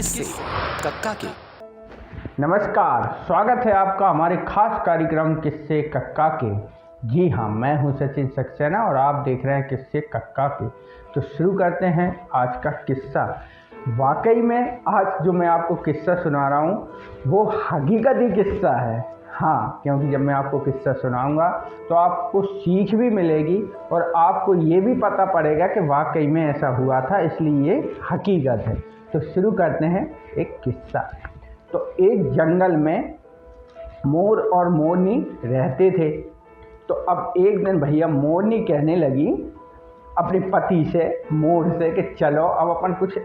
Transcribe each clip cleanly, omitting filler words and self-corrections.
किससे कक्का के। नमस्कार, स्वागत है आपका हमारे खास कार्यक्रम किस्से कक्का के। जी हाँ, मैं हूँ सचिन सक्सेना और आप देख रहे हैं किस्से कक्का के। तो शुरू करते हैं आज का किस्सा। वाकई में आज जो मैं आपको किस्सा सुना रहा हूँ वो हकीकती किस्सा है। हाँ, क्योंकि जब मैं आपको किस्सा सुनाऊंगा तो आपको सीख भी मिलेगी और आपको ये भी पता पड़ेगा कि वाकई में ऐसा हुआ था, इसलिए ये हकीकत है। तो शुरू करते हैं एक किस्सा। तो एक जंगल में मोर और मोरनी रहते थे। तो अब एक दिन भैया मोरनी कहने लगी अपने पति से, मोर से, कि चलो अब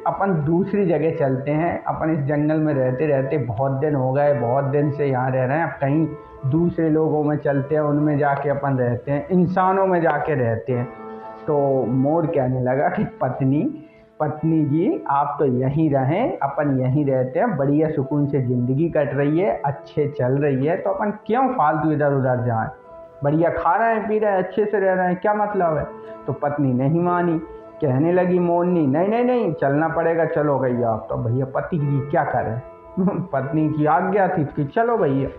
अपन दूसरी जगह चलते हैं। अपन इस जंगल में रहते रहते बहुत दिन हो गए, बहुत दिन से यहाँ रह रहे हैं, अब कहीं दूसरे लोगों में चलते हैं, उनमें जाके अपन रहते हैं, इंसानों में जाके रहते हैं। तो मोर कहने लगा कि पत्नी जी, आप तो यहीं रहें, अपन यहीं रहते हैं, बढ़िया सुकून से ज़िंदगी कट रही है, अच्छे चल रही है, तो अपन क्यों फालतू इधर उधर जाएं, बढ़िया खा रहे हैं, पी रहे हैं, अच्छे से रह रहे हैं, क्या मतलब है। तो पत्नी नहीं मानी, कहने लगी मोरनी, नहीं, चलना पड़ेगा, चलो भैया। आप तो भैया पति जी क्या करें पत्नी की आज्ञा थी कि चलो भैया।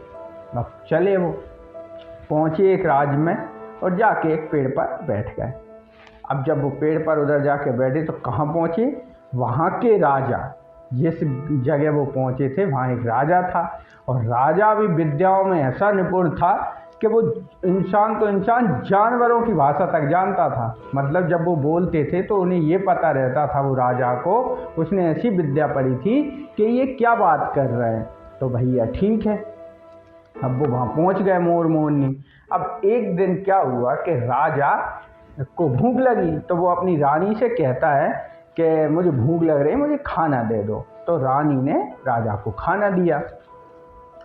अब चले, वो पहुँचे एक राज में और जाके एक पेड़ पर बैठ गए। अब जब वो पेड़ पर उधर जाके बैठे तो कहाँ पहुँचे, वहाँ के राजा, जिस जगह वो पहुँचे थे वहाँ एक राजा था। और राजा भी विद्याओं में ऐसा निपुण था कि वो इंसान तो इंसान, जानवरों की भाषा तक जानता था। मतलब जब वो बोलते थे तो उन्हें ये पता रहता था, वो राजा को, उसने ऐसी विद्या पढ़ी थी कि ये क्या बात कर रहे हैं। तो भैया ठीक है, अब वो वहाँ पहुँच गए मोर मोरनी। अब एक दिन क्या हुआ कि राजा को भूख लगी, तो वो अपनी रानी से कहता है कि मुझे भूख लग रही है, मुझे खाना दे दो। तो रानी ने राजा को खाना दिया।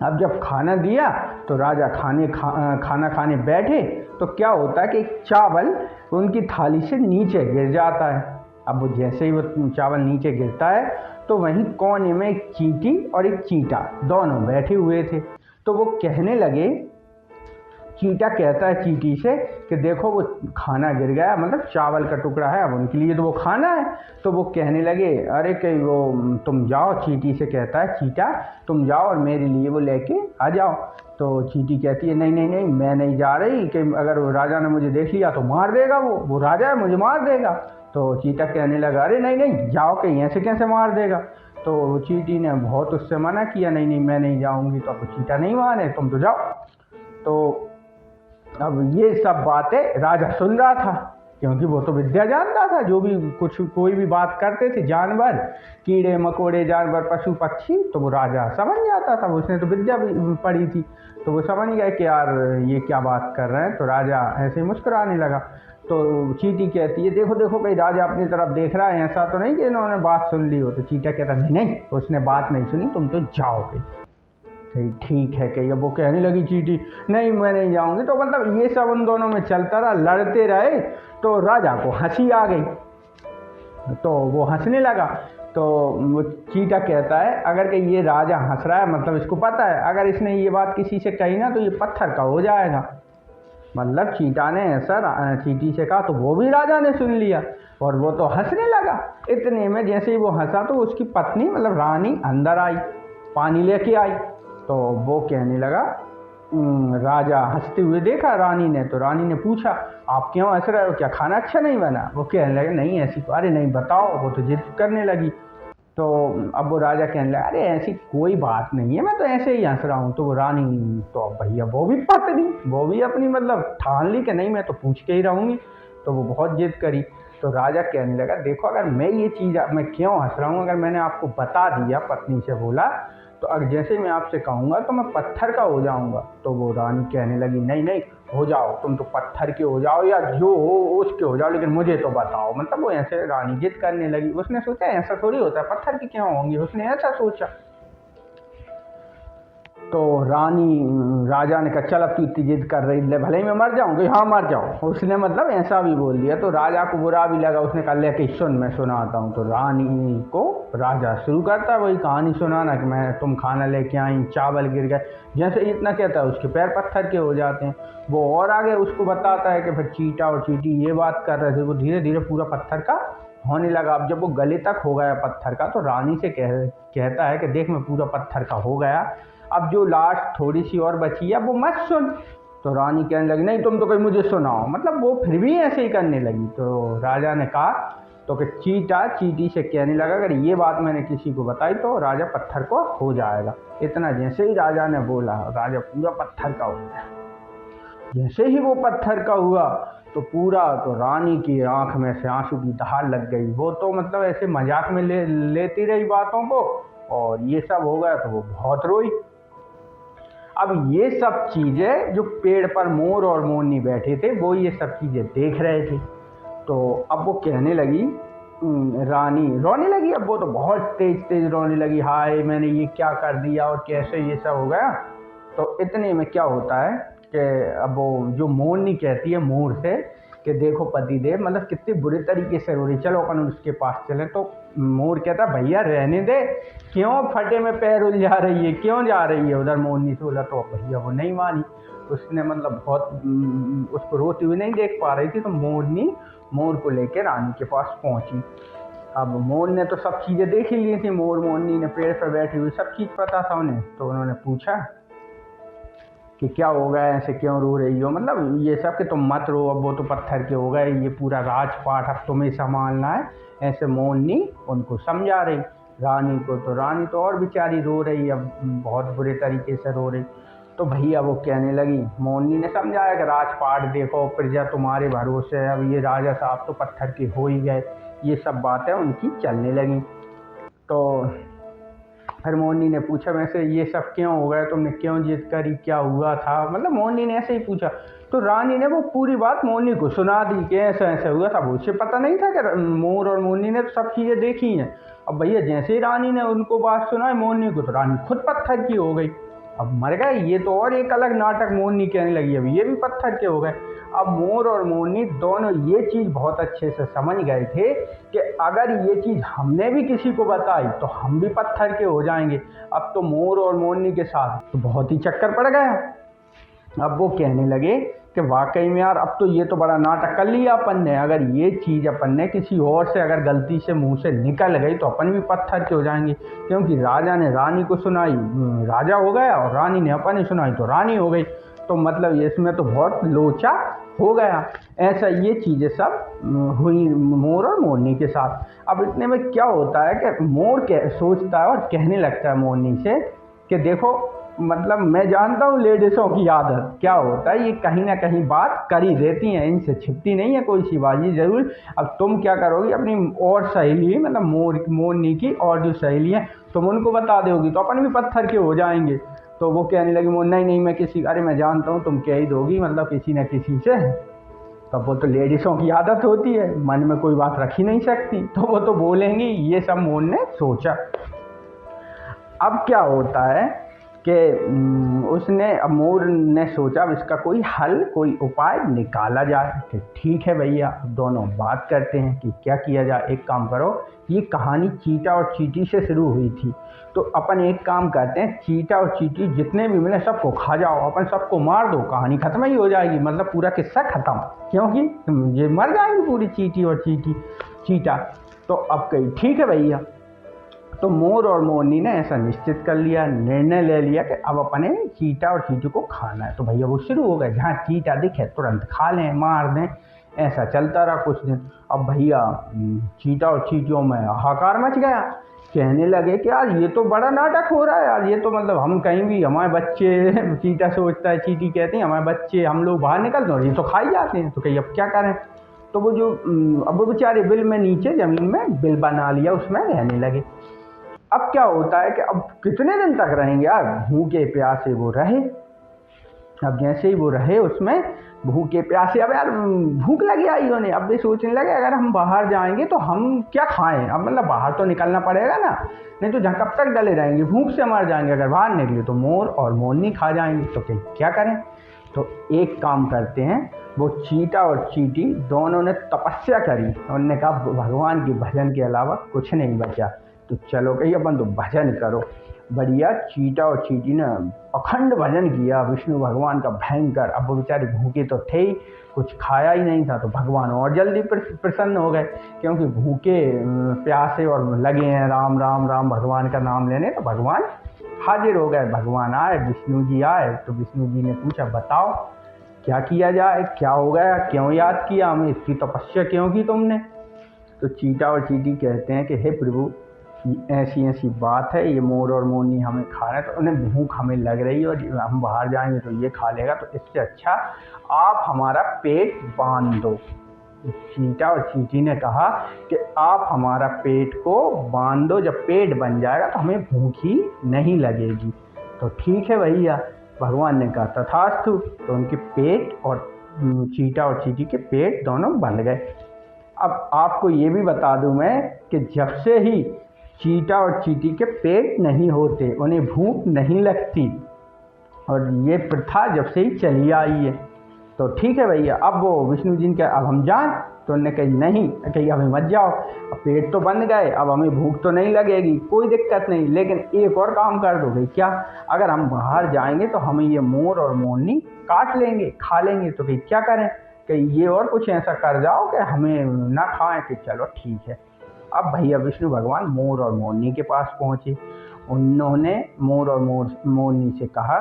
अब जब खाना दिया तो राजा खाना खाने बैठे तो क्या होता है कि एक चावल उनकी थाली से नीचे गिर जाता है। अब वो जैसे ही वो चावल नीचे गिरता है तो वहीं कोने में एक चींटी और एक चींटा दोनों बैठे हुए थे। तो वो कहने लगे, चींटा कहता है चींटी से कि देखो वो खाना गिर गया, मतलब चावल का टुकड़ा है, अब उनके लिए तो वो खाना है। तो वो कहने लगे, अरे कि वो तुम जाओ, चींटी से कहता है चींटा, तुम जाओ और मेरे लिए वो लेके आ जाओ। तो चींटी कहती है, नहीं, मैं नहीं जा रही, कि अगर वो राजा ने मुझे देख लिया तो मार देगा, वो राजा है, मुझे मार देगा। तो चींटा कहने लगा, अरे नहीं, जाओ, कि ऐसे कैसे मार देगा। तो चींटी ने बहुत उससे मना किया, नहीं मैं नहीं जाऊँगी। तो अब चींटा नहीं माने, तुम तो जाओ। तो अब ये सब बातें राजा सुन रहा था, क्योंकि वो तो विद्या जानता था, जो भी कोई भी बात करते थे जानवर, कीड़े मकोड़े जानवर, पशु पक्षी, तो वो राजा समझ जाता था, उसने तो विद्या पढ़ी थी। तो वो समझ गए कि यार ये क्या बात कर रहे हैं। तो राजा ऐसे ही मुस्कुराने लगा। तो चींटी कहती है, देखो भाई, राजा अपनी तरफ देख रहा है, ऐसा तो नहीं कि इन्होंने बात सुन ली हो। तो चींटा कहता, नहीं, उसने बात नहीं सुनी, तुम तो जाओगे। ठीक है कि वो कहने लगी चींटी, नहीं मैं नहीं जाऊंगी। तो मतलब ये सब उन दोनों में चलता रहा, लड़ते रहे। तो राजा को हंसी आ गई, तो वो हंसने लगा। तो वो चींटा कहता है, अगर कि ये राजा हंस रहा है, मतलब इसको पता है अगर इसने ये बात किसी से कही ना तो ये पत्थर का हो जाएगा। मतलब चींटा ने ऐसा चींटी से कहा, तो वो भी राजा ने सुन लिया और वो तो हंसने लगा। इतने में जैसे ही वो हंसा तो उसकी पत्नी, मतलब रानी, अंदर आई, पानी लेके आई। तो वो कहने लगा, राजा हंसते हुए देखा रानी ने, तो रानी ने पूछा, आप क्यों हंस रहे हो, क्या खाना अच्छा नहीं बना। वो कहने लगे, नहीं ऐसी, अरे नहीं बताओ। वो तो जिद करने लगी। तो अब वो राजा कहने लगा, अरे ऐसी कोई बात नहीं है, मैं तो ऐसे ही हंस रहा हूँ। तो वो रानी, तो भैया वो भी पत्नी, वो भी अपनी मतलब ठान ली कि नहीं मैं तो पूछ के ही रहूँगी। तो वो बहुत जिद करी। तो राजा कहने लगा, देखो अगर मैं ये चीज़, मैं क्यों हंस रहा हूँ, अगर मैंने आपको बता दिया, पत्नी से बोला, तो अगर जैसे मैं आपसे कहूँगा तो मैं पत्थर का हो जाऊँगा। तो वो रानी कहने लगी, नहीं हो जाओ, तुम तो पत्थर के हो जाओ या जो हो उसके हो जाओ, लेकिन मुझे तो बताओ। मतलब वो ऐसे रानी जिद करने लगी। उसने सोचा ऐसा थोड़ी होता है, पत्थर की क्यों होंगी, उसने ऐसा सोचा। तो राजा ने कहा, चल अब तू इतनी जिद कर रही है, भले ही मैं मर जाऊँगी, हाँ मर जाओ। उसने मतलब ऐसा भी बोल दिया। तो राजा को बुरा भी लगा। उसने कहा, लेके सुन, मैं सुनाता हूँ। तो रानी को राजा शुरू करता है वही कहानी सुनाना कि तुम खाना लेके आई, चावल गिर गए। जैसे इतना कहता है उसके पैर पत्थर के हो जाते हैं। वो और आगे उसको बताता है कि फिर चींटा और चींटी ये बात कर रहे थे, वो धीरे धीरे पूरा पत्थर का होने लगा। अब जब वो गले तक हो गया पत्थर का तो रानी से कहता है कि देख मैं पूरा पत्थर का हो गया, अब जो लास्ट थोड़ी सी और बची है वो मत सुन। तो रानी कहने लगी नहीं तुम तो कहीं मुझे सुनाओ, मतलब वो फिर भी ऐसे ही करने लगी। तो राजा ने कहा तो कि चीटा चीटी से कहने लगा अगर ये बात मैंने किसी को बताई तो राजा पत्थर को हो जाएगा। इतना जैसे ही राजा ने बोला राजा पूरा पत्थर का हो गया। जैसे ही वो पत्थर का हुआ तो पूरा तो रानी की आंख में से आंसू की धार लग गई। वो तो मतलब ऐसे मजाक में लेती रही बातों को, और ये सब हो गया तो वो बहुत रोई। अब ये सब चीज़ें जो पेड़ पर मोर और मोरनी बैठे थे वो ये सब चीज़ें देख रहे थे। तो अब वो कहने लगी, रानी रोने लगी। अब वो तो बहुत तेज तेज रोने लगी, हाय मैंने ये क्या कर दिया और कैसे ये सब हो गया। तो इतने में क्या होता है कि अब वो जो मोरनी कहती है मोर से कि देखो पतिदेव मतलब कितने बुरे तरीके से रो रही, चलो अपन उसके पास चले। तो मोर कहता भैया रहने दे, क्यों फटे में पैर उलझा रही है, क्यों जा रही है उधर। मोरनी से बोला तो भैया वो नहीं मानी, उसने मतलब बहुत उसको रोती हुई नहीं देख पा रही थी। तो मोरनी मोर को लेकर रानी के पास पहुंची। अब मोर ने तो सब चीज़ें देख ही ली थी, मोर मोरनी ने पेड़ पर बैठी हुई सब चीज़ पता था उन्हें। तो उन्होंने पूछा कि क्या हो गया, ऐसे क्यों रो रही हो, मतलब ये सब कि तुम मत रो, अब वो तो पत्थर के हो गए, ये पूरा राजपाट अब तुम्हें संभालना है, ऐसे मोरनी उनको समझा रही रानी को। तो रानी तो और बेचारी रो रही, अब बहुत बुरे तरीके से रो रही। तो भैया वो कहने लगी, मोरनी ने समझाया कि राजपाट देखो प्रजा तुम्हारे भरोसे है, अब ये राजा साहब तो पत्थर के हो ही गए, ये सब बातें उनकी चलने लगी। तो फिर मोरनी ने पूछा वैसे ये सब क्यों हो गया, तुमने क्यों जिद करी, क्या हुआ था, मतलब मोरनी ने ऐसे ही पूछा। तो रानी ने वो पूरी बात मोरनी को सुना दी कि ऐसा ऐसा हुआ था। उसे पता नहीं था कि मोर और मोरनी ने तो सब चीज़ें देखी हैं। अब भैया जैसे ही रानी ने उनको बात सुनाई मोरनी को, तो रानी खुद पत्थर की हो गई। अब मर गए ये तो, और एक अलग नाटक मोरनी कहने लगी अब ये भी पत्थर के हो गए। अब मोर और मोरनी दोनों ये चीज़ बहुत अच्छे से समझ गए थे कि अगर ये चीज़ हमने भी किसी को बताई तो हम भी पत्थर के हो जाएंगे। अब तो मोर और मोरनी के साथ तो बहुत ही चक्कर पड़ गया। अब वो कहने लगे कि वाकई में यार अब तो ये तो बड़ा नाटक कर लिया अपन ने, अगर ये चीज़ अपन ने किसी और से अगर गलती से मुंह से निकल गई तो अपन भी पत्थर के हो जाएंगे। क्योंकि राजा ने रानी को सुनाई राजा हो गया, और रानी ने अपन ने सुनाई तो रानी हो गई। तो मतलब इसमें तो बहुत लोचा हो गया। ऐसा ये चीज़ें सब हुई मोर और मोरनी के साथ। अब इतने में क्या होता है कि मोर सोचता है और कहने लगता है मोरनी से कि देखो मतलब मैं जानता हूँ लेडीज़ों की आदत क्या होता है, ये कहीं ना कहीं बात कर ही देती हैं, इनसे छिपती नहीं है कोई सी बाजी ज़रूर। अब तुम क्या करोगी, अपनी और सहेली मतलब मोरनी की और जो सहेली हैं तुम उनको बता दोगी तो अपन भी पत्थर के हो जाएंगे। तो वो कहने लगी मोर नहीं मैं किसी, अरे मैं जानता हूँ तुम कह ही दोगी मतलब किसी न किसी से। तो वो तो लेडीज़ों की आदत होती है, मन में कोई बात रख ही नहीं सकती, तो वो तो बोलेंगी। ये सब मोर ने सोचा। अब क्या होता है कि उसने, अब मोर ने सोचा अब इसका कोई हल कोई उपाय निकाला जाए। कि ठीक है भैया दोनों बात करते हैं कि क्या किया जाए। एक काम करो, ये कहानी चीटा और चींटी से शुरू हुई थी, तो अपन एक काम करते हैं चीटा और चींटी जितने भी मिले सबको खा जाओ, अपन सबको मार दो, कहानी खत्म ही हो जाएगी, मतलब पूरा किस्सा खत्म, क्योंकि ये मर जाएंगी पूरी चींटी और चीटा। तो अब कही ठीक है भैया। तो मोर और मोरनी ने ऐसा निश्चित कर लिया, निर्णय ले लिया कि अब अपने चीटा और चींटी को खाना है। तो भैया वो शुरू हो गए, जहाँ चीटा दिखे तुरंत खा लें मार दें। ऐसा चलता रहा कुछ दिन। अब भैया चीटा और चींटियों में हाहाकार मच गया, कहने लगे कि यार ये तो बड़ा नाटक हो रहा है यार, ये तो मतलब हम कहीं भी हमारे बच्चे चीटा सोचता है, चींटी कहती है हमारे बच्चे हम लोग बाहर निकलते हैं, ये तो खाई जाते हैं, तो कहीं अब क्या करें। तो वो जो अब वो बेचारे बिल में नीचे ज़मीन में बिल बना लिया, उसमें रहने लगे। अब क्या होता है कि अब कितने दिन तक रहेंगे यार, भूखे प्यासे वो रहे। अब जैसे ही वो रहे उसमें भूखे प्यासे, अब यार भूख लगी आई उन्हें, अब भी सोचने लगे अगर हम बाहर जाएंगे तो हम क्या खाएं, अब मतलब बाहर तो निकलना पड़ेगा ना, नहीं तो जहाँ कब तक डले रहेंगे, भूख से मर जाएंगे। अगर बाहर निकले तो मोर और मोरनी खा जाएंगे, तो क्या करें। तो एक काम करते हैं, वो चीटा और चींटी दोनों ने तपस्या करी, उन्होंने कहा भगवान के भजन के अलावा कुछ नहीं बचा, तो चलो कहीं अपन तो भजन करो। बढ़िया चीटा और चींटी ने अखंड भजन किया विष्णु भगवान का भयंकर। अब वो बेचारे भूखे तो थे ही, कुछ खाया ही नहीं था, तो भगवान और जल्दी प्रसन्न हो गए, क्योंकि भूखे प्यासे और लगे हैं राम राम राम भगवान का नाम लेने, तो भगवान हाजिर हो गए। भगवान आए, विष्णु जी आए, तो विष्णु जी ने पूछा बताओ क्या किया जाए, क्या हो गया, क्यों याद किया हमें, इसकी तपस्या क्यों की तुमने। तो चीटा और चींटी कहते हैं कि हे प्रभु, ऐसी ऐसी बात है, ये मोर और मोरनी हमें खा रहे हैं, तो उन्हें भूख हमें लग रही है और हम बाहर जाएंगे तो ये खा लेगा, तो इससे अच्छा आप हमारा पेट बांध दो। चीटा और चींटी ने कहा कि आप हमारा पेट को बांध दो, जब पेट बन जाएगा तो हमें भूख ही नहीं लगेगी। तो ठीक है भैया, भगवान ने कहा तथास्तु। तो उनके पेट और चीटा और चींटी के पेट दोनों बन गए। अब आपको ये भी बता दूं मैं कि जब से ही चीटा और चींटी के पेट नहीं होते, उन्हें भूख नहीं लगती, और ये प्रथा जब से ही चली आई है। तो ठीक है भैया, अब वो विष्णु जी ने कहा अब हम जाएं, तो उन्होंने कही नहीं, कही अभी मत जाओ, अब पेट तो बन गए, अब हमें भूख तो नहीं लगेगी, कोई दिक्कत नहीं, लेकिन एक और काम कर दो भाई। क्या? अगर हम बाहर जाएंगे तो हमें ये मोर और मोरनी काट लेंगे, खा लेंगे, तो भाई क्या करें, कि ये और कुछ ऐसा कर जाओ कि हमें ना खाएं। कि चलो ठीक है। अब भैया विष्णु भगवान मोर और मोरनी के पास पहुँचे। उन्होंने मोर और मोरनी से कहा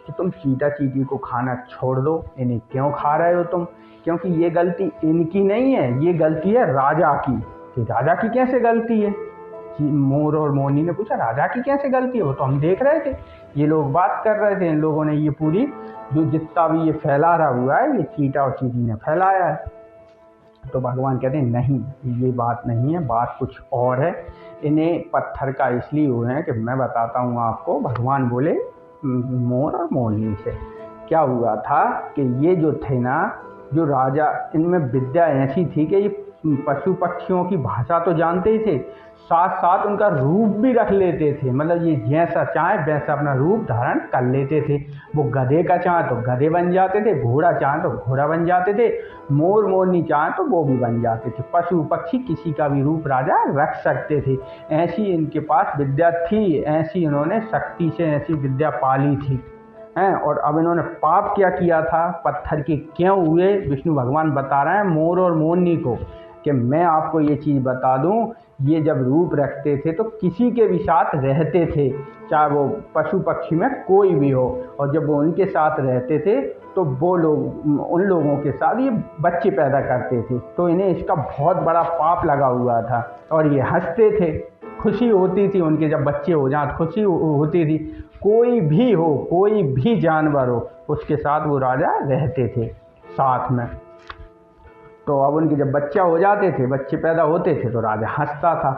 कि तुम चीटा चींटी को खाना छोड़ दो, इन्हें क्यों खा रहे हो तुम, क्योंकि ये गलती इनकी नहीं है, ये गलती है राजा की। कि राजा की कैसे गलती है? मोर और मोरनी ने पूछा राजा की कैसे गलती है, वो तो हम देख रहे थे, ये लोग बात कर रहे थे, इन लोगों ने ये पूरी जो जितना भी ये फैला रहा हुआ है, ये चीटा और चींटी ने फैलाया है। तो भगवान कहते हैं नहीं, ये बात नहीं है, बात कुछ और है। इन्हें पत्थर का इसलिए हुए हैं कि मैं बताता हूँ आपको। भगवान बोले मोर और मोरनी से क्या हुआ था कि ये जो थे ना, जो राजा, इनमें विद्या ऐसी थी कि ये पशु पक्षियों की भाषा तो जानते ही थे, साथ साथ उनका रूप भी रख लेते थे। मतलब ये जैसा चाहे वैसा अपना रूप धारण कर लेते थे। वो गधे का चाहे तो गधे बन जाते थे, घोड़ा चाहे तो घोड़ा बन जाते थे, मोर मोरनी चाहे तो वो भी बन जाते थे। पशु पक्षी किसी का भी रूप राजा रख सकते थे, ऐसी इनके पास विद्या थी, ऐसी इन्होंने शक्ति से ऐसी विद्या पाली थी हैं। और अब इन्होंने पाप क्या किया था, पत्थर के क्यों हुए, विष्णु भगवान बता रहे हैं मोर और मोरनी को कि मैं आपको ये चीज़ बता दूं, ये जब रूप रखते थे तो किसी के भी साथ रहते थे, चाहे वो पशु पक्षी में कोई भी हो, और जब वो उनके साथ रहते थे तो वो लोग उन लोगों के साथ ये बच्चे पैदा करते थे। तो इन्हें इसका बहुत बड़ा पाप लगा हुआ था, और ये हंसते थे, खुशी होती थी उनके जब बच्चे हो जाए, खुशी होती थी। कोई भी हो, कोई भी जानवर हो, उसके साथ वो राजा रहते थे साथ में। तो अब उनके जब बच्चा हो जाते थे, बच्चे पैदा होते थे, तो राजा हंसता था।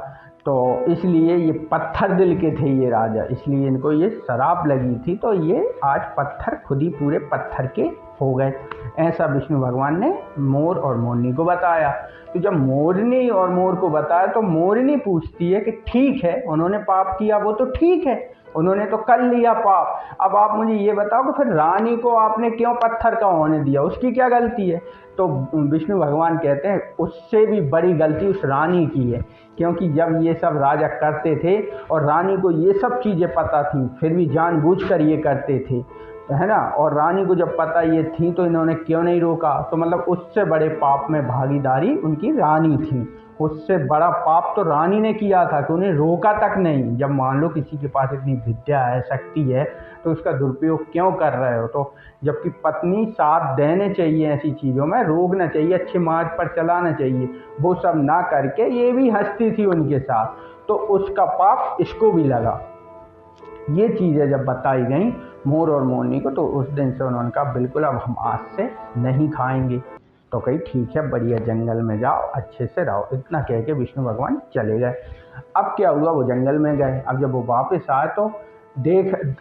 तो इसलिए ये पत्थर दिल के थे ये राजा, इसलिए इनको ये शराब लगी थी। तो ये आज पत्थर खुद ही पूरे पत्थर के हो गए। ऐसा विष्णु भगवान ने मोर और मोरनी को बताया। तो जब मोरनी और मोर को बताया तो मोरनी पूछती है कि ठीक है, उन्होंने पाप किया वो तो ठीक है, उन्होंने तो कर लिया पाप, अब आप मुझे ये बताओ कि फिर रानी को आपने क्यों पत्थर का होने दिया, उसकी क्या गलती है। तो विष्णु भगवान कहते हैं उससे भी बड़ी गलती उस रानी की है, क्योंकि जब ये सब राजा करते थे और रानी को ये सब चीज़ें पता थी, फिर भी जानबूझकर ये करते थे, है ना। और रानी को जब पता ये थी तो इन्होंने क्यों नहीं रोका। तो मतलब उससे बड़े पाप में भागीदारी उनकी रानी थी, उससे बड़ा पाप तो रानी ने किया था कि उन्हें रोका तक नहीं। जब मान लो किसी के पास इतनी विद्या है, शक्ति है, तो उसका दुरुपयोग क्यों कर रहे हो। तो जबकि पत्नी साथ देने चाहिए, ऐसी चीज़ों में रोकना चाहिए, अच्छे मार्ग पर चलाना चाहिए, वो सब ना करके ये भी हंसती थी उनके साथ, तो उसका पाप इसको भी लगा। ये चीज़ें जब बताई गई मोर और मोरनी को, तो उस दिन से उन्होंने कहा बिल्कुल अब हम आज से नहीं खाएंगे। तो कही ठीक है, बढ़िया जंगल में जाओ, अच्छे से रहो। इतना कह के विष्णु भगवान चले गए। अब क्या हुआ, वो जंगल में गए। अब जब वो वापस आए तो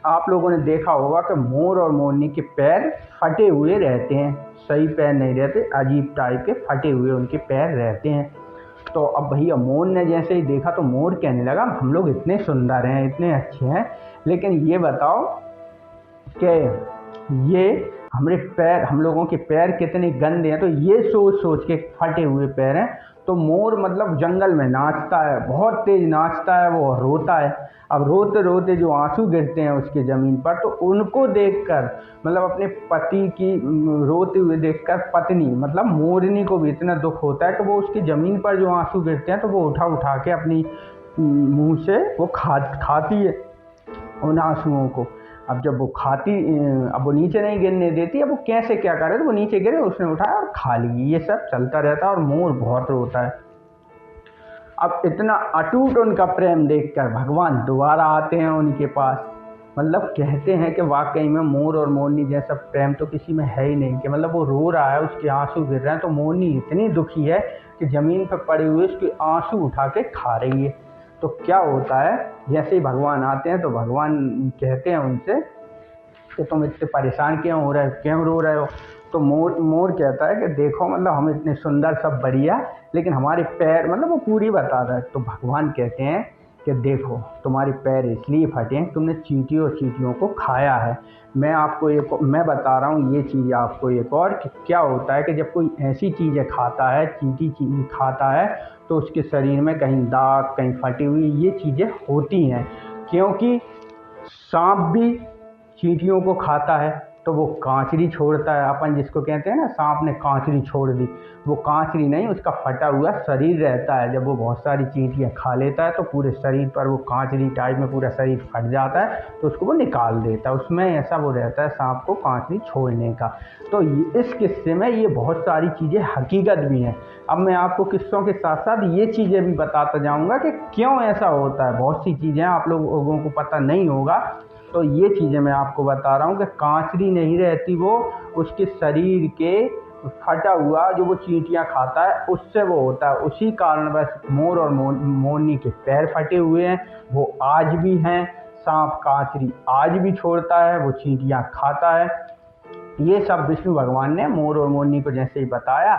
आप लोगों ने देखा होगा कि मोर और मोरनी के पैर फटे हुए रहते हैं, सही पैर नहीं रहते, अजीब टाइप के फटे हुए उनके पैर रहते हैं। तो अब भैया मोर ने जैसे ही देखा तो मोर कहने लगा हम लोग इतने सुंदर हैं, इतने अच्छे हैं, लेकिन ये बताओ कि ये हमारे पैर, हम लोगों के पैर कितने गंदे हैं। तो ये सोच सोच के फटे हुए पैर हैं, तो तो मोर मतलब जंगल में नाचता है, बहुत तेज नाचता है, वो रोता है। अब रोते रोते जो आंसू गिरते हैं उसकी ज़मीन पर, तो उनको देखकर मतलब अपने पति की रोते हुए देखकर पत्नी मतलब मोरनी को भी इतना दुख होता है कि वो उसकी ज़मीन पर जो आंसू गिरते हैं तो वो उठा उठा के अपनी मुंह से वो खाती है उन आंसुओं को। अब जब वो खाती, अब वो नीचे नहीं गिरने देती, अब वो कैसे क्या करे, तो वो नीचे गिरे, उसने उठाया और खा ली। ये सब चलता रहता है और मोर बहुत रोता है। अब इतना अटूट उनका प्रेम देखकर भगवान दोबारा आते हैं उनके पास। मतलब कहते हैं कि वाकई में मोर और मोरनी जैसा प्रेम तो किसी में है ही नहीं, कि मतलब वो रो रहा है, उसके आंसू गिर रहे हैं, तो मोरनी इतनी दुखी है कि ज़मीन पर पड़े हुए उसके आंसू उठा के खा रही है। तो क्या होता है, जैसे ही भगवान आते हैं तो भगवान कहते हैं उनसे कि तुम इतने परेशान क्यों हो रहे हो, क्यों रो रहे हो। तो मोर कहता है कि देखो मतलब हम इतने सुंदर सब बढ़िया, लेकिन हमारे पैर, मतलब वो पूरी बता रहा है। तो भगवान कहते हैं कि देखो तुम्हारे पैर इसलिए फटे हैं, तुमने चींटियों और चींटियों को खाया है। मैं बता रहा हूँ ये चीज़ आपको एक और, कि क्या होता है कि जब कोई ऐसी चीज़ें खाता है, चींटी चीज़ खाता है, तो उसके शरीर में कहीं दाग, कहीं फटी हुई ये चीज़ें होती हैं। क्योंकि सांप भी चींटियों को खाता है तो वो कांचरी छोड़ता है। अपन जिसको कहते हैं ना, सांप ने कांचरी छोड़ दी, वो कांचरी नहीं, उसका फटा हुआ शरीर रहता है। जब वो बहुत सारी चींटियाँ खा लेता है तो पूरे शरीर पर वो कांचरी टाइप में पूरा शरीर फट जाता है, तो उसको वो निकाल देता है। उसमें ऐसा वो रहता है सांप को कांचरी छोड़ने का। तो इस किस्से में ये बहुत सारी चीज़ें हकीकत भी हैं। अब मैं आपको किस्सों के साथ साथ ये चीज़ें भी बताता जाऊँगा कि क्यों ऐसा होता है। बहुत सी चीज़ें आप लोगों को पता नहीं होगा, तो ये चीज़ें मैं आपको बता रहा हूँ कि कांचरी नहीं रहती, वो उसके शरीर के फटा हुआ जो वो चींटियाँ खाता है उससे वो होता है। उसी कारण बस मोर और मोरनी के पैर फटे हुए हैं, वो आज भी हैं। सांप कांचरी आज भी छोड़ता है, वो चींटियाँ खाता है। ये सब विष्णु भगवान ने मोर और मोरनी को जैसे ही बताया,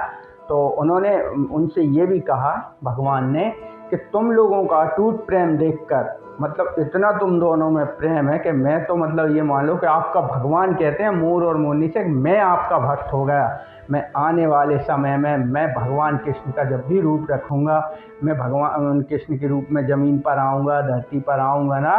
तो उन्होंने उनसे ये भी कहा भगवान ने कि तुम लोगों का अटूट प्रेम देखकर, मतलब इतना तुम दोनों में प्रेम है कि मैं तो मतलब ये मान लो कि आपका, भगवान कहते हैं मोर और मोरनी से, मैं आपका भक्त हो गया। मैं आने वाले समय में मैं भगवान कृष्ण का जब भी रूप रखूँगा, मैं भगवान कृष्ण के रूप में ज़मीन पर आऊँगा, धरती पर आऊँगा ना,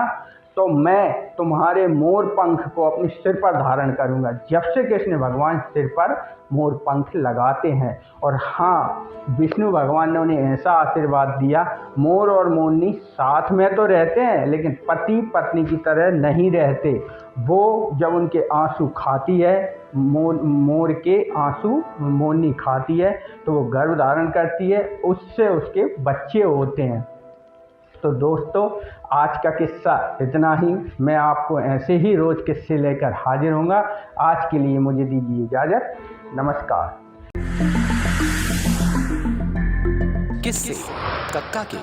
तो मैं तुम्हारे मोर पंख को अपने सिर पर धारण करूँगा। जब से कृष्ण भगवान सिर पर मोर पंख लगाते हैं। और हाँ, विष्णु भगवान ने उन्हें ऐसा आशीर्वाद दिया, मोर और मोरनी साथ में तो रहते हैं लेकिन पति पत्नी की तरह नहीं रहते। वो जब उनके आंसू खाती है, मोर के आंसू मोरनी खाती है, तो वो गर्भ धारण करती है, उससे उसके बच्चे होते हैं। तो दोस्तों, आज का किस्सा इतना ही। मैं आपको ऐसे ही रोज़ किस्से लेकर हाजिर होऊंगा। आज के लिए मुझे दीजिए इजाज़त। नमस्कार। किस्से कक्का के।